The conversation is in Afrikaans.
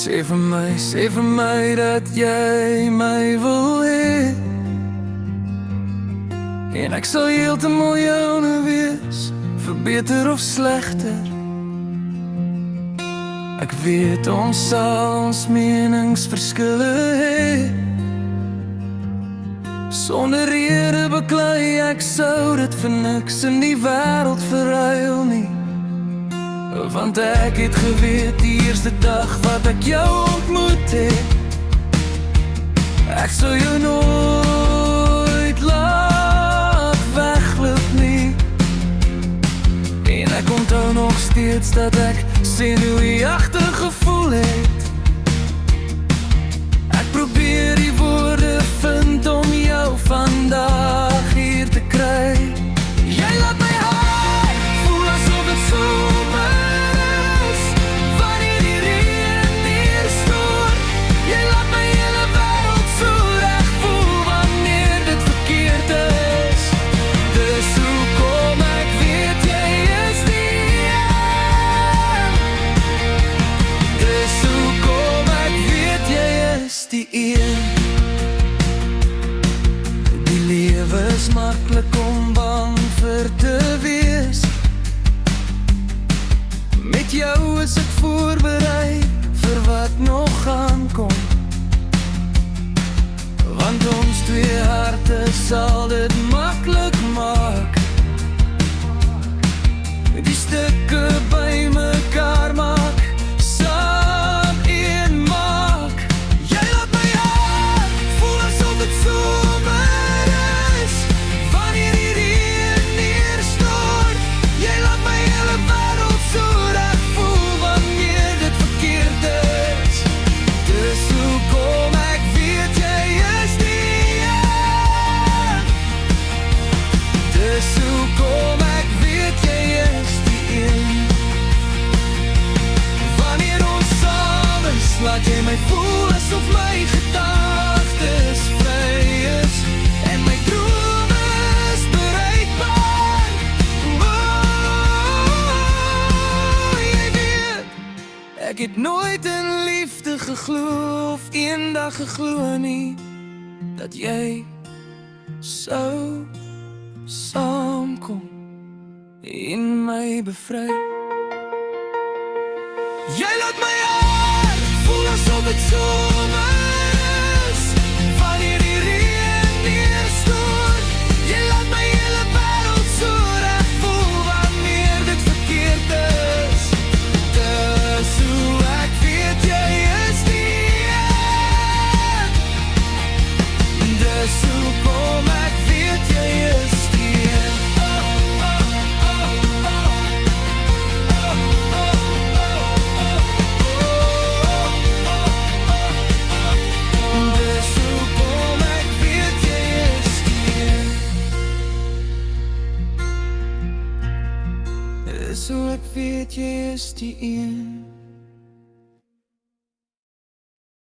Sê vir my dat jy my wil hê, en ek sal heeltemal joune wees, vir beter of slegter. Ek weet ons sal ons meningsverskille hê, sonder rede beklei ek sou dit vir niks in die wêreld verruil nie. Want ek het geweet die eerste dag wat ek jou ontmoet het, ek sou jou nooit laat wegloop nie. En ek onthou nog steeds dat ek senuweeagtig gevoel het. Ek probeer die woorde vind om jou vandag hier te kry. Jy laat my hart voel asof het somer is, wanneer die reën neerstort. Jy laat my hele wêreld so reg voel wanneer dit verkeerd is. Dus hoekom ek weet jy is die een. Dus hoekom ek weet jy is die een. Die lewe is maklik om bang vir te wees. Met jou is ek voorberei vir wat nog aankom. Want ons twee harte sal dit maklik maak. Die stukke by mekaar maak, saam een maak. Jy laat my hart voel asof het somer is, wanneer die reën neerstort. Jy laat my hele wêreld so reg voel wanneer dit verkeerd is. Dus hoekom ek weet jy is die een. Dus hoekom ek weet jy is die een. Wanneer ons saam is, laat jy my voel asof my gedagtes vry is, en my drome is bereikbaar. Jy weet, ek het nooit in liefde geglo of eendag geglo nie, dat jy sou saamkom en my bevry. Jy laat my hart voel asof het somer is, wanneer die reën neerstort. Jy laat my hele wêreld so reg voel wanneer dit verkeerd is. Dus hoe ek weet jy is die een. Dus hoekom ek weet jy is die een. Dus hoekom ek weet jy is die een. Dus hoe ek weet jy is die een.